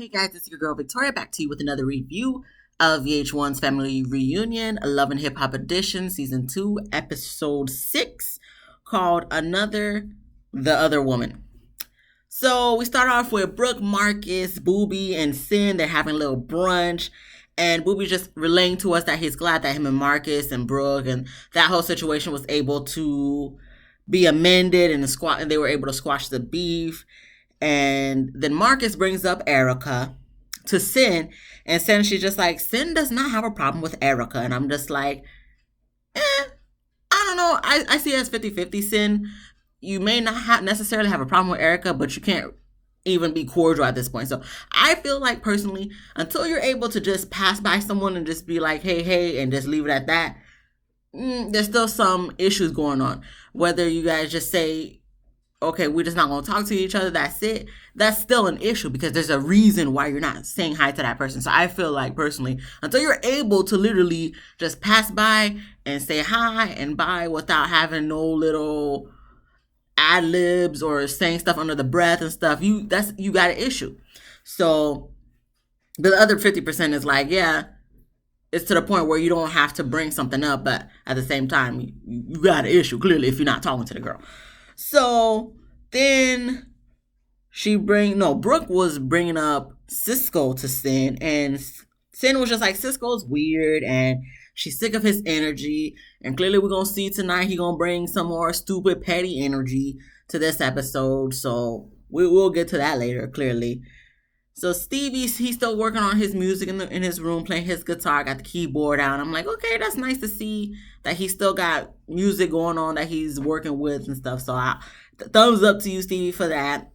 Hey guys, it's your girl Victoria back to you with another review of VH1's Family Reunion, Love and Hip Hop Edition, Season 2, Episode 6, called The Other Woman. So we start off with Brooke, Marcus, Booby, and Sin. They're having a little brunch. And Booby just relaying to us that he's glad that him and Marcus and Brooke and that whole situation was able to be amended and they were able to squash the beef. And then Marcus brings up Erika to Sin. And Sin, she's just like, Sin does not have a problem with Erika. And I'm just like, I don't know. I see it as 50-50, Sin. You may not necessarily have a problem with Erika, but you can't even be cordial at this point. So I feel like personally, until you're able to just pass by someone and just be like, hey, and just leave it at that, there's still some issues going on. Whether you guys just say, okay, we're just not going to talk to each other, that's it, that's still an issue because there's a reason why you're not saying hi to that person. So I feel like personally, until you're able to literally just pass by and say hi and bye without having no little ad libs or saying stuff under the breath and stuff, you got an issue. So the other 50% is like, yeah, it's to the point where you don't have to bring something up, but at the same time, you got an issue clearly if you're not talking to the girl. So then Brooke was bringing up Cisco to Sin, and Sin was just like, Cisco's weird and she's sick of his energy, and clearly we're gonna see tonight he gonna bring some more stupid petty energy to this episode, so we'll get to that later, clearly. So Stevie, he's still working on his music in his room, playing his guitar, got the keyboard out. I'm like, okay, that's nice to see that he still got music going on that he's working with and stuff. So thumbs up to you, Stevie, for that,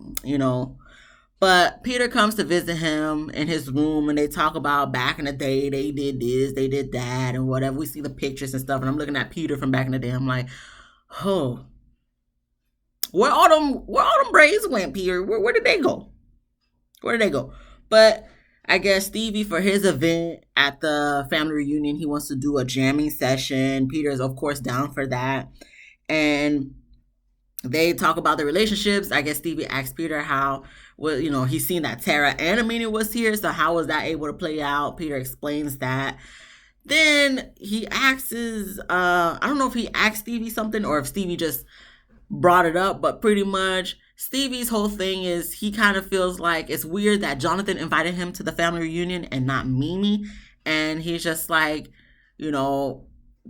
But Peter comes to visit him in his room, and they talk about back in the day, they did this, they did that, and whatever. We see the pictures and stuff, and I'm looking at Peter from back in the day. I'm like, oh, where all them braids went, Peter? Where did they go? Where did they go? But I guess Stevie, for his event at the family reunion, he wants to do a jamming session. Peter is, of course, down for that. And they talk about the relationships. I guess Stevie asks Peter how, he's seen that Tara and Amina was here. So how was that able to play out? Peter explains that. Then he asks, I don't know if he asked Stevie something or if Stevie just brought it up, but pretty much Stevie's whole thing is he kind of feels like it's weird that Jonathan invited him to the family reunion and not Mimi. And he's just like,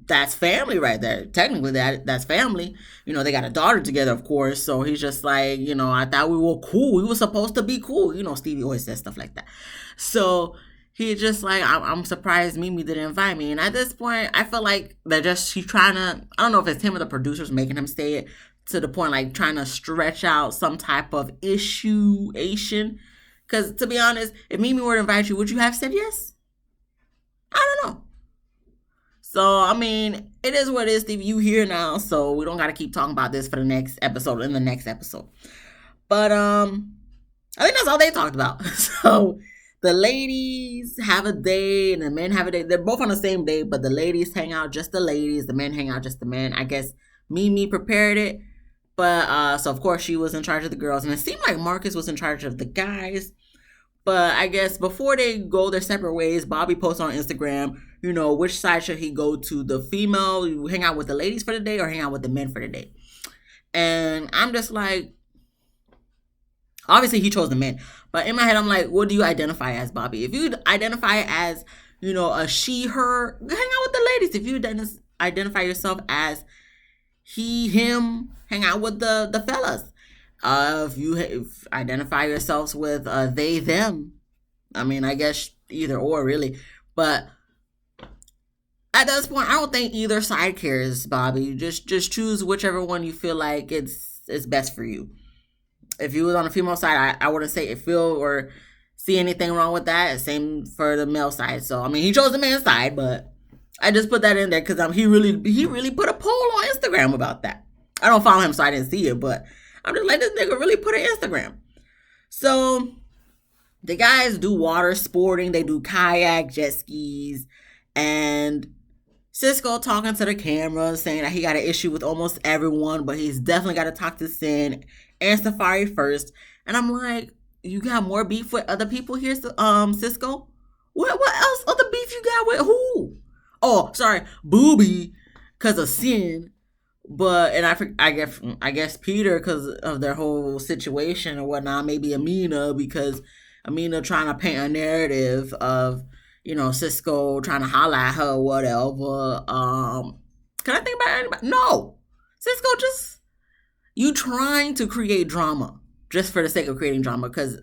that's family right there. Technically, that's family. They got a daughter together, of course. So he's just like, I thought we were cool. We were supposed to be cool. Stevie always says stuff like that. So he's just like, I'm surprised Mimi didn't invite me. And at this point, I feel like she's trying to, I don't know if it's him or the producers making him say it, to the point like trying to stretch out some type of issue-ation. Because to be honest, if Mimi were to invite you, would you have said yes? I don't know. So, I mean, it is what it is, Stevie. You here now, so we don't got to keep talking about this for the next episode, in the next episode. But I think that's all they talked about. So the ladies have a day and the men have a day. They're both on the same day, but the ladies hang out just the ladies. The men hang out just the men. I guess Mimi prepared it. But, so of course she was in charge of the girls. And it seemed like Marcus was in charge of the guys. But I guess before they go their separate ways, Bobby posts on Instagram, which side should he go to? The female, you hang out with the ladies for the day or hang out with the men for the day? And I'm just like, obviously he chose the men. But in my head, I'm like, what do you identify as, Bobby? If you identify as, a she, her, hang out with the ladies. If you identify yourself as he, him, hang out with the fellas. If you identify yourselves with they, them, I mean, I guess either or really. But at this point, I don't think either side cares, Bobby. Just choose whichever one you feel like it's best for you. If you was on the female side, I wouldn't say feel or see anything wrong with that. Same for the male side. So I mean, he chose the man's side, but I just put that in there because he really put a poll on Instagram about that. I don't follow him, so I didn't see it, but I'm just like, this nigga really put it on Instagram. So the guys do water sporting, they do kayak, jet skis, and Cisco talking to the camera, saying that he got an issue with almost everyone, but he's definitely got to talk to Sin and Safari first. And I'm like, You got more beef with other people here, Cisco? What else other beef you got with who? Oh, sorry, Booby, cause of sin. But and I guess Peter because of their whole situation or whatnot. Maybe Amina because Amina trying to paint a narrative of Cisco trying to holler at her or whatever. Can I think about anybody? No, Cisco just you trying to create drama just for the sake of creating drama because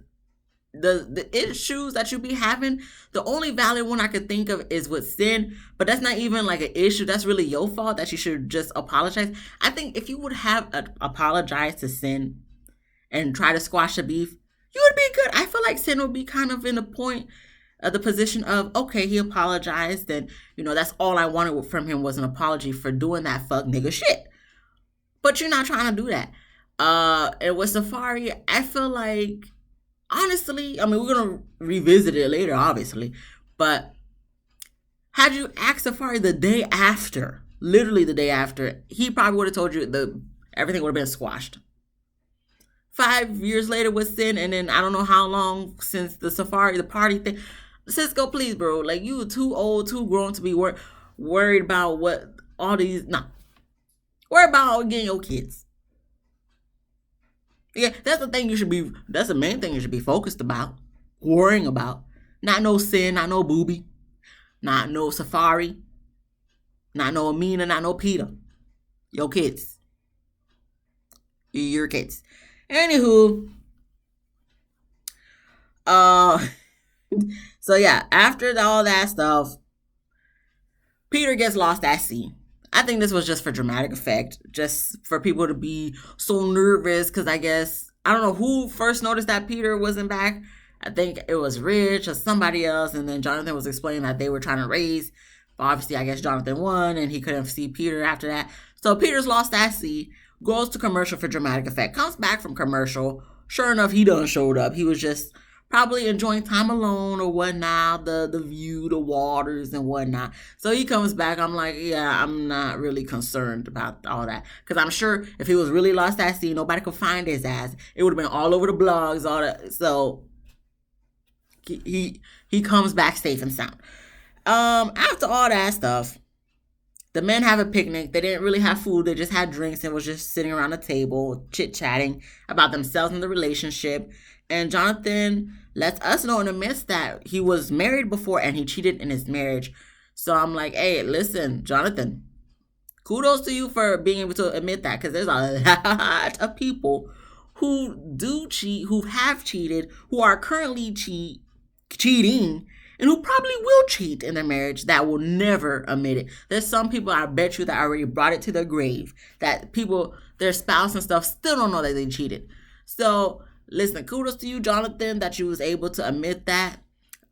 the issues that you be having, the only valid one I could think of is with Sin, but that's not even like an issue. That's really your fault that you should just apologize. I think if you would have apologized to Sin and try to squash the beef, you would be good. I feel like Sin would be kind of in the point of the position of, okay, he apologized, and that's all I wanted from him was an apology for doing that fuck nigga shit. But you're not trying to do that. And with Safari, I feel like honestly, I mean, we're gonna revisit it later, obviously, but had you asked Safari the day after, literally the day after, he probably would have told you everything would have been squashed. 5 years later with Sin, and then I don't know how long since the party thing. Cisco, please, bro, like you too old, too grown to be worried about what all these. Nah, worry about getting your kids. Yeah, that's the thing that's the main thing you should be focused about, worrying about. Not no Sin, not no Booby, not no Safari, not no Amina, not no Peter. Your kids. Your kids. Anywho, so yeah, after all that stuff, Peter gets lost at sea. I think this was just for dramatic effect, just for people to be so nervous because I guess, I don't know who first noticed that Peter wasn't back. I think it was Rich or somebody else, and then Jonathan was explaining that they were trying to raise. But obviously, I guess Jonathan won, and he couldn't see Peter after that. So Peter's lost at sea, goes to commercial for dramatic effect, comes back from commercial. Sure enough, he done showed up. He was just probably enjoying time alone or whatnot, the view, the waters and whatnot. So he comes back. I'm like, yeah, I'm not really concerned about all that. Because I'm sure if he was really lost at sea, nobody could find his ass. It would have been all over the blogs, all that. So he comes back safe and sound. After all that stuff, the men have a picnic. They didn't really have food. They just had drinks and was just sitting around the table, chit-chatting about themselves and the relationship. And Jonathan lets us know in the midst that he was married before and he cheated in his marriage. So I'm like, hey, listen, Jonathan, kudos to you for being able to admit that, because there's a lot of people who do cheat, who have cheated, who are currently cheating, and who probably will cheat in their marriage that will never admit it. There's some people, I bet you, that already brought it to their grave, that people, their spouse and stuff, still don't know that they cheated. So listen, kudos to you, Jonathan, that you was able to admit that.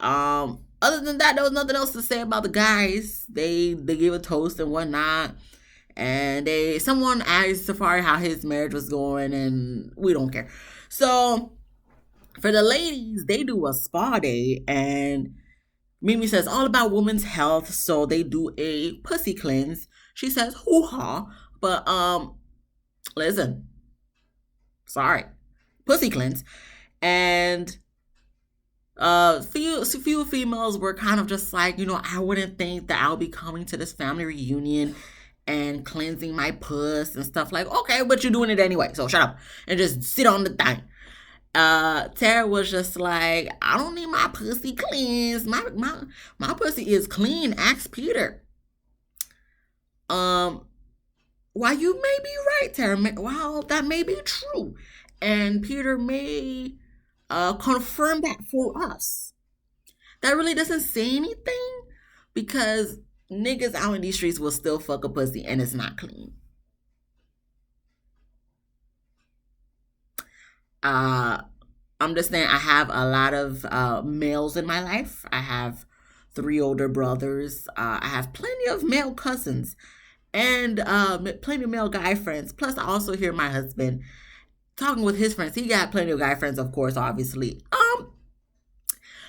Other than that, there was nothing else to say about the guys. They gave a toast and whatnot. And someone asked Safari how his marriage was going, and we don't care. So for the ladies, they do a spa day, and Mimi says all about women's health, so they do a pussy cleanse. She says hoo-ha, but listen, sorry, pussy cleanse. And few females were kind of just like, I wouldn't think that I'll be coming to this family reunion and cleansing my puss and stuff. Like, okay, but you're doing it anyway, so shut up and just sit on the thing. Tara was just like, I don't need my pussy cleansed. My pussy is clean. Ask Peter. While you may be right, Tara, while that may be true, and Peter may confirm that for us, that really doesn't say anything, because niggas out in these streets will still fuck a pussy and it's not clean. I'm just saying, I have a lot of males in my life. I have 3 older brothers. I have plenty of male cousins and plenty of male guy friends. Plus, I also hear my husband talking with his friends. He got plenty of guy friends, of course, obviously.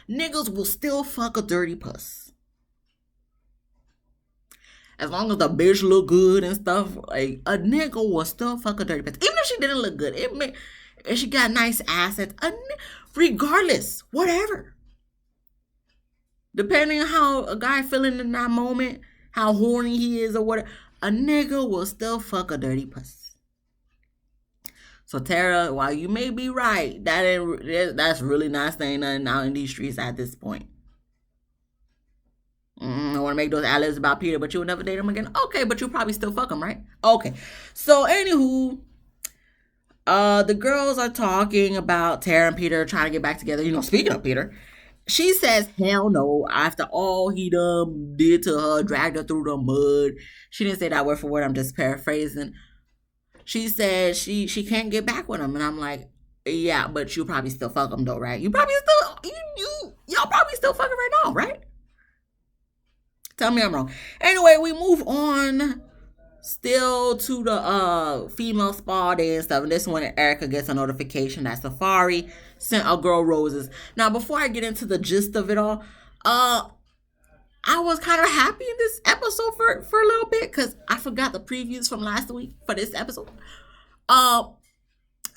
Niggas will still fuck a dirty puss. As long as the bitch look good and stuff, like, a nigga will still fuck a dirty puss. Even if she didn't look good, if she got nice assets, Regardless, whatever. Depending on how a guy feeling in that moment, how horny he is or whatever, a nigga will still fuck a dirty puss. So Tara, while you may be right, that's really not saying nothing out in these streets at this point. I want to make those ad-libs about Peter, but you'll never date him again. Okay, but you'll probably still fuck him, right? Okay. So anywho, the girls are talking about Tara and Peter trying to get back together. Speaking of Peter, she says, hell no, after all he done did to her, dragged her through the mud. She didn't say that word for word, I'm just paraphrasing. She said she can't get back with him. And I'm like, yeah, but you probably still fuck him though, right? You probably still, y'all probably still fucking right now, right? Tell me I'm wrong. Anyway, we move on still to the female spa day and stuff. And this one, Erika gets a notification that Safari sent a girl roses. Now, before I get into the gist of it all, I was kind of happy in this episode for a little bit because I forgot the previews from last week for this episode. I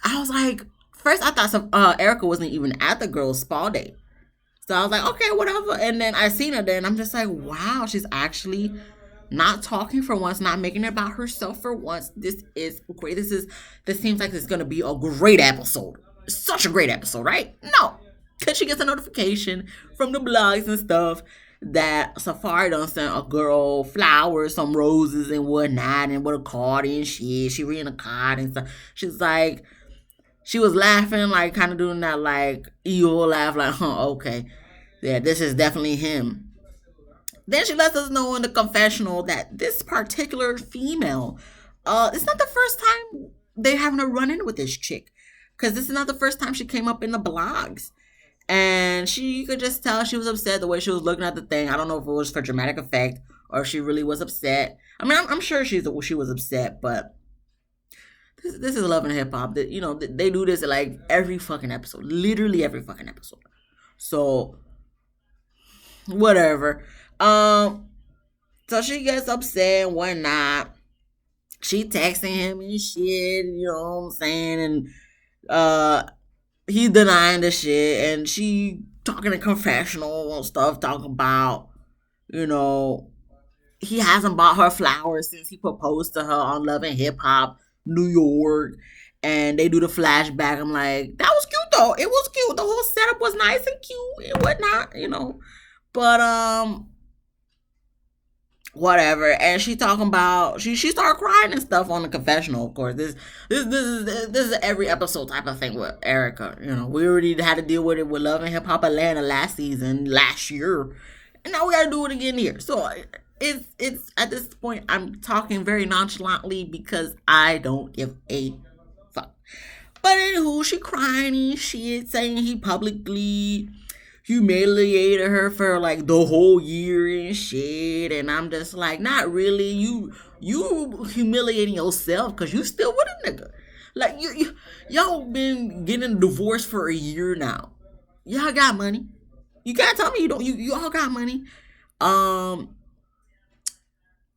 was like, first I thought Erika wasn't even at the girls' spa day. So I was like, okay, whatever. And then I seen her there and I'm just like, wow, she's actually not talking for once, not making it about herself for once. This is great. This seems like it's going to be a great episode. Such a great episode, right? No. Because she gets a notification from the blogs and stuff that Safari done sent a girl flowers, some roses and whatnot, and with a card and shit. She reading a card and stuff. She's like, she was laughing, like kind of doing that like evil laugh, like, okay. Yeah, this is definitely him. Then she lets us know in the confessional that this particular female, it's not the first time they're having a run-in with this chick. Because this is not the first time she came up in the blogs. And you could just tell she was upset the way she was looking at the thing. I don't know if it was for dramatic effect or if she really was upset. I mean, I'm sure she was upset, but this is Love and Hip Hop. They do this like every fucking episode. Literally every fucking episode. So, whatever. So she gets upset and whatnot. She texting him and shit, you know what I'm saying? And he's denying the shit, and she talking in confessional and stuff, talking about, he hasn't bought her flowers since he proposed to her on Love and Hip Hop, New York. And they do the flashback. I'm like, that was cute though. It was cute. The whole setup was nice and cute and whatnot, But whatever. And she talking about she started crying and stuff on the confessional. Of course, this is every episode type of thing with Erika. We already had to deal with it with Love and Hip Hop Atlanta last year, and now we got to do it again here. So it's at this point I'm talking very nonchalantly because I don't give a fuck. But anywho, she crying and shit, saying he publicly humiliated her for like the whole year and shit, and I'm just like, not really. You humiliating yourself because you still with a nigga. Like y'all been getting divorced for a year now. Y'all got money. You can't tell me you don't. You all got money.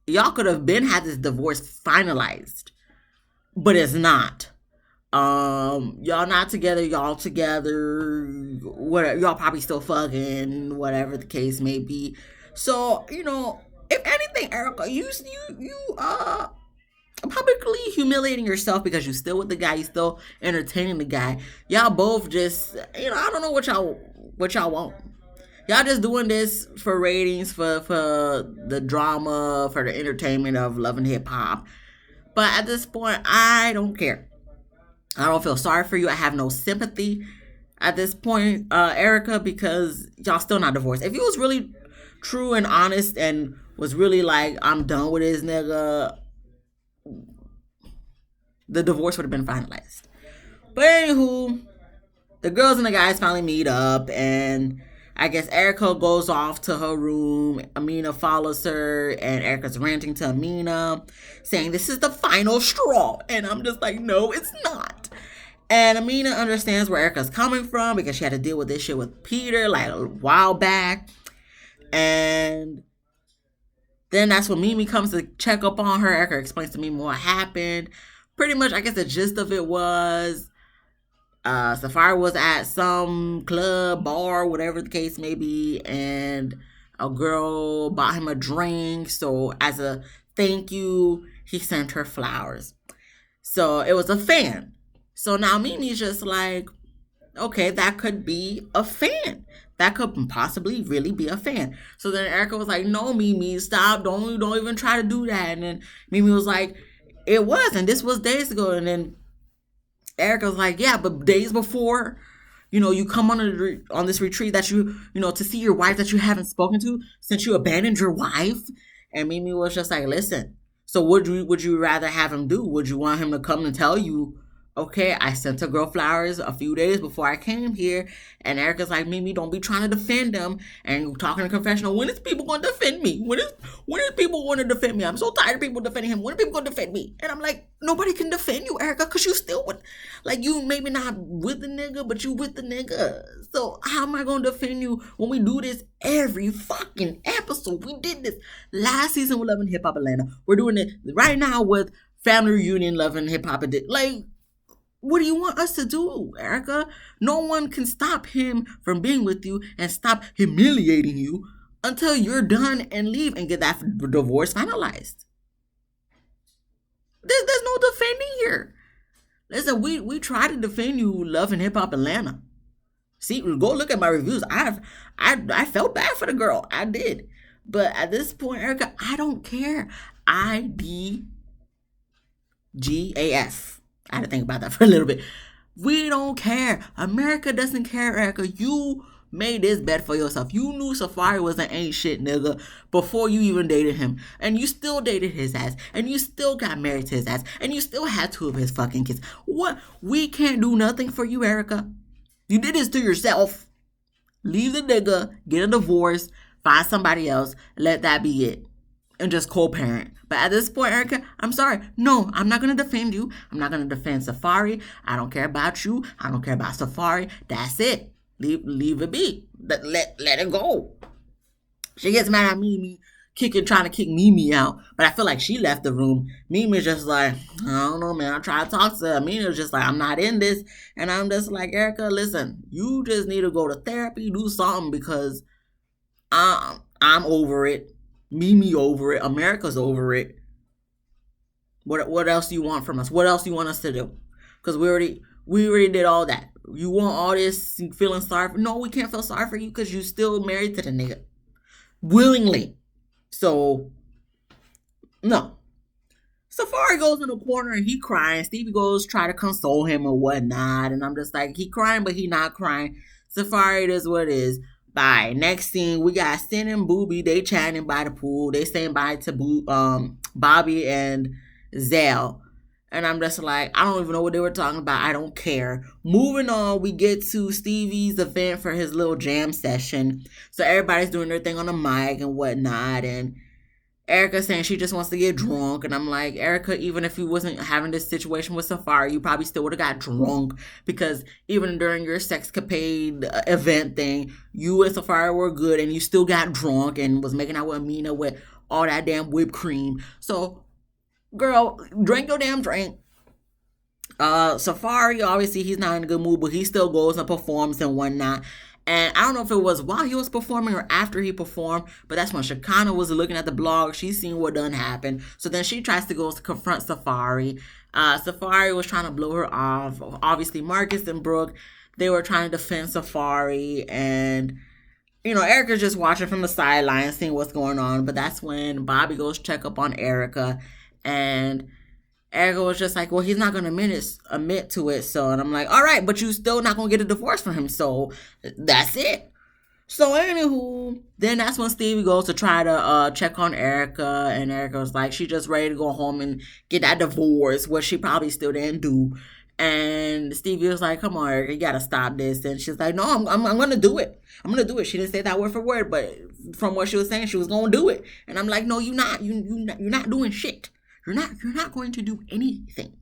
Y'all could have been had this divorce finalized, but it's not. Y'all not together, y'all together, whatever, y'all probably still fucking, whatever the case may be. So, if anything, Erika, you publicly humiliating yourself because you still with the guy, you still entertaining the guy. Y'all both just, I don't know what y'all want. Y'all just doing this for ratings, for the drama, for the entertainment of Love and Hip Hop. But at this point, I don't care. I don't feel sorry for you. I have no sympathy at this point, Erika, because y'all still not divorced. If you was really true and honest and was really like, I'm done with this nigga, the divorce would have been finalized. But anywho, the girls and the guys finally meet up, and I guess Erika goes off to her room. Amina follows her, and Erika's ranting to Amina, saying this is the final straw. And I'm just like, no, it's not. And Amina understands where Erika's coming from because she had to deal with this shit with Peter like a while back. And then that's when Mimi comes to check up on her. Erika explains to Mimi what happened. Pretty much, I guess the gist of it was Safari was at some club, bar, whatever the case may be, and a girl bought him a drink. So as a thank you, he sent her flowers. So it was a fan. So now Mimi's just like, okay, that could be a fan. That could possibly really be a fan. So then Erika was like, no, Mimi, stop. Don't even try to do that. And then Mimi was like, it was, and this was days ago. And then Erika was like, yeah, but days before, you come on this retreat that to see your wife that you haven't spoken to since you abandoned your wife. And Mimi was just like, listen, so would you rather have him do? Would you want him to come and tell you, okay, I sent a girl flowers a few days before I came here, and Erika's like, Mimi, don't be trying to defend them and talking to confessional. When is people going to defend me? When is people going to defend me? I'm so tired of people defending him. When are people going to defend me? And I'm like, nobody can defend you, Erika, because you still with, like, you maybe not with the nigga, but you with the nigga. So how am I going to defend you when we do this every fucking episode? We did this last season with Love and Hip Hop Atlanta. We're doing it right now with Family Reunion, Love and Hip Hop. Like, what do you want us to do, Erika? No one can stop him from being with you and stop humiliating you until you're done and leave and get that divorce finalized. There's no defending here. Listen, we try to defend you, Love and Hip Hop Atlanta. See, go look at my reviews. I felt bad for the girl. I did. But at this point, Erika, I don't care. IDGAF. I had to think about that for a little bit. We don't care. America doesn't care, Erika. You made this bet for yourself. You knew Safari was an ain't shit nigga before you even dated him. And you still dated his ass. And you still got married to his ass. And you still had 2 of his fucking kids. What? We can't do nothing for you, Erika. You did this to yourself. Leave the nigga, get a divorce, find somebody else, let that be it. And just co-parent. But at this point, Erika, I'm sorry. No, I'm not going to defend you. I'm not going to defend Safari. I don't care about you. I don't care about Safari. That's it. Leave it be. Let it go. She gets mad at Mimi, trying to kick Mimi out. But I feel like she left the room. Mimi's just like, I don't know, man. I tried to talk to her. Mimi's just like, I'm not in this. And I'm just like, Erika, listen, you just need to go to therapy, do something, because I'm over it. Mimi over it. America's over it. What else do you want from us? What else do you want us to do? Because we already did all that. You want all this feeling sorry for? No, we can't feel sorry for you because you still married to the nigga. Willingly. So, no. Safari goes in the corner and he crying. Stevie goes try to console him or whatnot. And I'm just like, he crying, but he not crying. Safari, it is what it is. Bye. Next scene, we got Sin and Booby. They chatting by the pool. They saying bye to Bobby and Zell. And I'm just like, I don't even know what they were talking about. I don't care. Moving on, we get to Stevie's event for his little jam session. So everybody's doing their thing on the mic and whatnot. And Erika saying she just wants to get drunk. And I'm like, Erika, even if you wasn't having this situation with Safari, you probably still would have got drunk. Because even during your sexcapade event thing, you and Safari were good and you still got drunk and was making out with Amina with all that damn whipped cream. So, girl, drink your damn drink. Safari, obviously, he's not in a good mood, but he still goes and performs and whatnot. And I don't know if it was while he was performing or after he performed, but that's when Shekinah was looking at the blog. She's seen what done happened. So then she tries to go to confront Safari. Safari was trying to blow her off. Obviously, Marcus and Brooke, they were trying to defend Safari. And, Erika's just watching from the sidelines, seeing what's going on. But that's when Bobby goes check up on Erika. And Erika was just like, well, he's not going to admit to it. So, and I'm like, all right, but you still not going to get a divorce from him. So that's it. So anywho, then that's when Stevie goes to try to check on Erika. And Erika was like, she just ready to go home and get that divorce, which she probably still didn't do. And Stevie was like, come on, Erika, you got to stop this. And she's like, no, I'm going to do it. I'm going to do it. She didn't say that word for word, but from what she was saying, she was going to do it. And I'm like, no, you're not. You're not doing shit. You're not going to do anything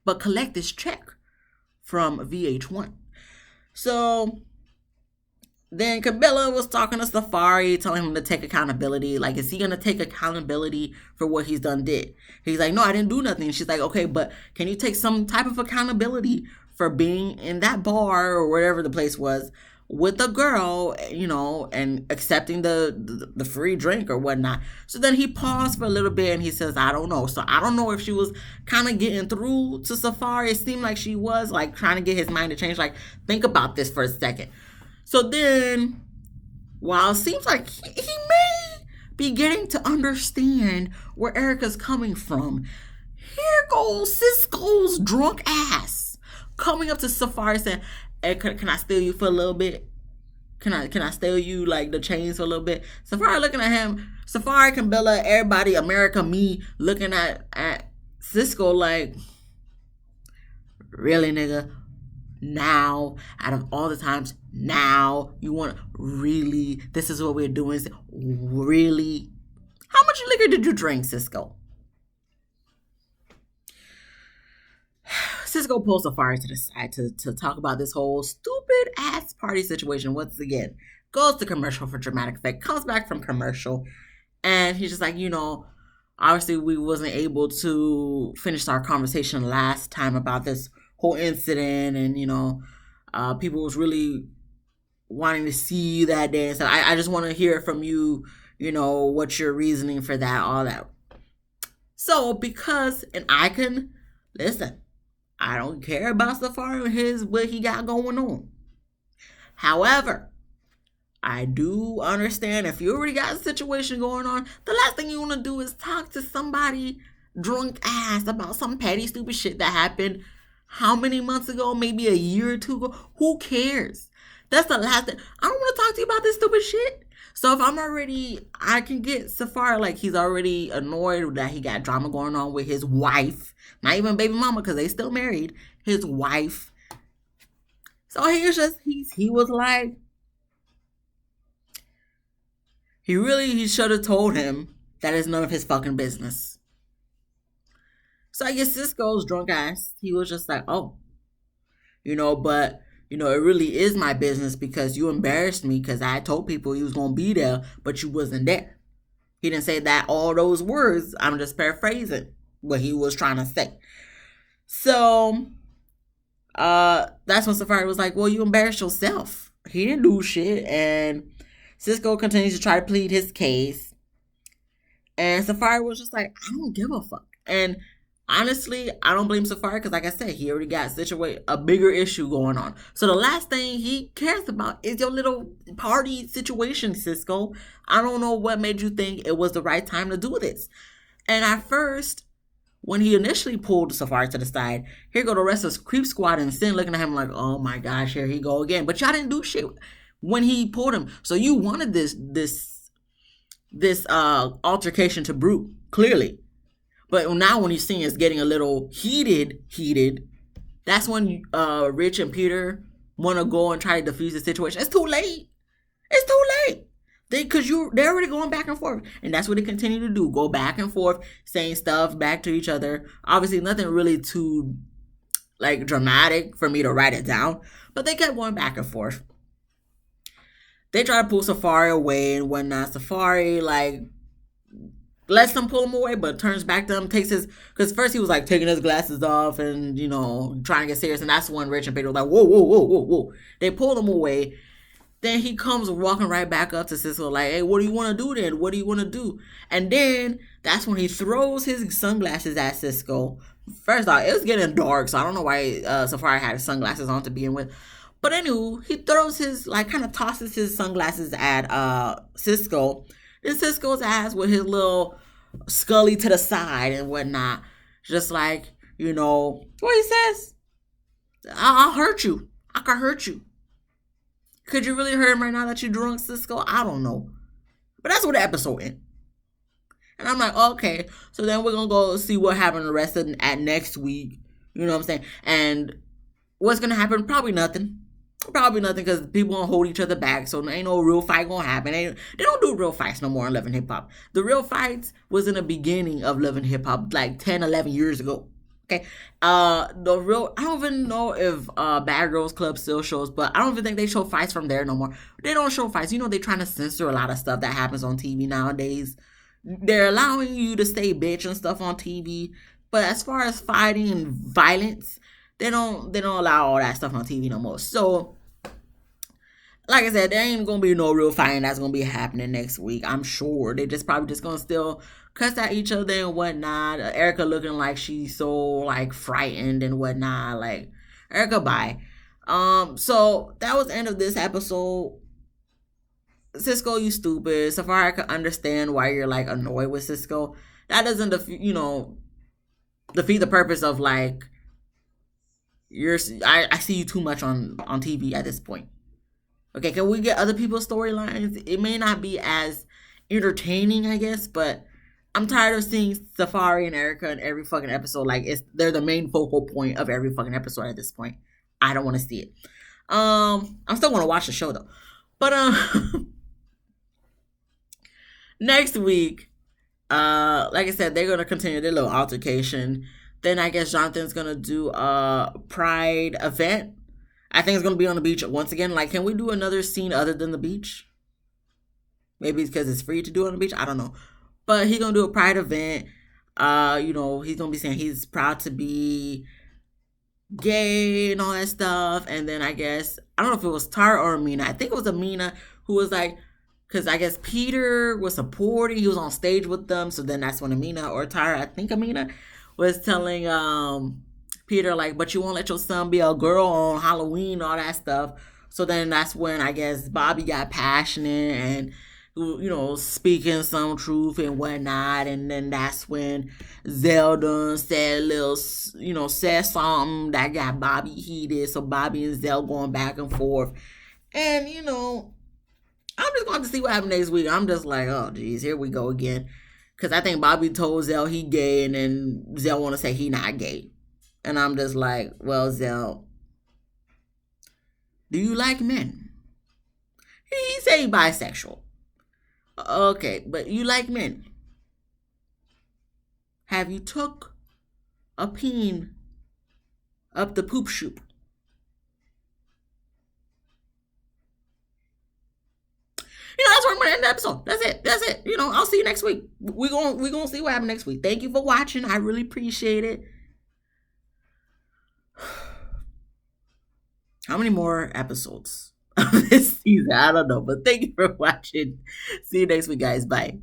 but collect this check from VH1. So then Camilla was talking to Safari, telling him to take accountability. Like, is he going to take accountability for what he's done did? He's like, no, I didn't do nothing. She's like, okay, but can you take some type of accountability for being in that bar or wherever the place was with a girl, and accepting the free drink or whatnot. So then he paused for a little bit and he says, I don't know. So I don't know if she was kind of getting through to Safari. It seemed like she was like trying to get his mind to change. Like, think about this for a second. So then, while it seems like he may be getting to understand where Erika's coming from, here goes Cisco's drunk ass coming up to Safari saying, hey, can I steal you for a little bit? Can I steal you like the chains for a little bit? Safari looking at him. Safari, Camilla, everybody, America, me looking at Cisco like, really, nigga? Now, out of all the times, now you want really? This is what we're doing? Really? How much liquor did you drink, Cisco? Cisco pulls Safari to the side to talk about this whole stupid ass party situation once again. Goes to commercial for dramatic effect, comes back from commercial, and he's just like, obviously we wasn't able to finish our conversation last time about this whole incident, and people was really wanting to see you that day, and so I just want to hear from you, what's your reasoning for that, all that. So because, and I can listen, I don't care about Safari and what he got going on. However, I do understand if you already got a situation going on, the last thing you want to do is talk to somebody drunk ass about some petty stupid shit that happened how many months ago, maybe a year or two ago. Who cares? That's the last thing. I don't want to talk to you about this stupid shit. So if I can get Safari, like he's already annoyed that he got drama going on with his wife, not even baby mama, because they still married, his wife. So he was like, he should have told him that it's none of his fucking business. So I guess Cisco's drunk ass, he was just like, oh, but it really is my business because you embarrassed me because I told people you was going to be there, but you wasn't there. He didn't say that, all those words. I'm just paraphrasing what he was trying to say. So, that's when Safari was like, well, you embarrassed yourself. He didn't do shit. And Cisco continues to try to plead his case. And Safari was just like, I don't give a fuck. And honestly, I don't blame Safari because, like I said, he already got a bigger issue going on. So the last thing he cares about is your little party situation, Cisco. I don't know what made you think it was the right time to do this. And at first, when he initially pulled Safari to the side, here go the rest of his creep squad and Sin looking at him like, oh my gosh, here he go again. But y'all didn't do shit when he pulled him. So you wanted this altercation to brew, clearly. But now when you see it's getting a little heated, that's when Rich and Peter want to go and try to defuse the situation. It's too late. Because they're already going back and forth. And that's what they continue to do. Go back and forth, saying stuff back to each other. Obviously, nothing really too, dramatic for me to write it down. But they kept going back and forth. They try to pull Safari away and whatnot. Safari, lets them pull him away, but turns back to him, because first he was taking his glasses off and, trying to get serious. And that's when Rich and Peter were like, whoa, whoa, whoa, whoa, whoa. They pulled him away. Then he comes walking right back up to Cisco like, hey, what do you want to do then? What do you want to do? And then that's when he throws his sunglasses at Cisco. First off, it was getting dark, so I don't know why Safari had his sunglasses on to begin with. But anyway, he throws kind of tosses his sunglasses at Cisco. Then Cisco's ass with his little Scully to the side and whatnot. Just what he says? I'll hurt you. I can hurt you. Could you really hurt him right now that you're drunk, Cisco? I don't know. But that's what the episode ends. And I'm like, okay. So then we're going to go see what happened the rest of next week. You know what I'm saying? And what's going to happen? Probably nothing. Because people won't hold each other back. So ain't no real fight going to happen. They don't do real fights no more in Love and Hip Hop. The real fights was in the beginning of Love and Hip Hop, 10, 11 years ago. Okay. I don't even know if Bad Girls Club still shows, but I don't even think they show fights from there no more. They don't show fights. They're trying to censor a lot of stuff that happens on TV nowadays. They're allowing you to say bitch and stuff on TV. But as far as fighting and violence, They don't allow all that stuff on TV no more. So like I said, there ain't gonna be no real fighting that's gonna be happening next week. I'm sure they just probably just gonna still cuss at each other and whatnot. Erika looking like she's so like frightened and whatnot. Like Erika, bye. So that was the end of this episode. Cisco, you stupid. Safari, I can understand why you're like annoyed with Cisco. That doesn't defeat the purpose of like I see you too much on TV at this point. Okay, can we get other people's storylines? It may not be as entertaining, I guess, but I'm tired of seeing Safari and Erika in every fucking episode. Like they're the main focal point of every fucking episode at this point. I don't want to see it. I'm still gonna watch the show though. But next week, like I said, they're gonna continue their little altercation. Then I guess Jonathan's gonna do a pride event. I think it's gonna be on the beach once again. Like, can we do another scene other than the beach? Maybe it's because it's free to do on the beach. I don't know. But he's gonna do a pride event. He's gonna be saying he's proud to be gay and all that stuff. And then I guess I don't know if it was Tara or Amina. I think it was Amina who was like, because I guess Peter was supporting. He was on stage with them. So then that's when Amina or Tara, I think Amina, was telling Peter like, but you won't let your son be a girl on Halloween, all that stuff. So then that's when I guess Bobby got passionate and speaking some truth and whatnot. And then that's when Zelda said something that got Bobby heated. So Bobby and Zell going back and forth. And I'm just going to see what happens next week. I'm just like, oh geez, here we go again. Because I think Bobby told Zell he gay, and then Zell want to say he not gay. And I'm just like, well, Zell, do you like men? He say bisexual. Okay, but you like men. Have you took a peen up the poop chute? That's where I'm gonna end the episode. That's it. I'll see you next week. We're gonna see what happens next week. Thank you for watching. I really appreciate it. How many more episodes of this season? I don't know, but thank you for watching. See you next week, guys. Bye.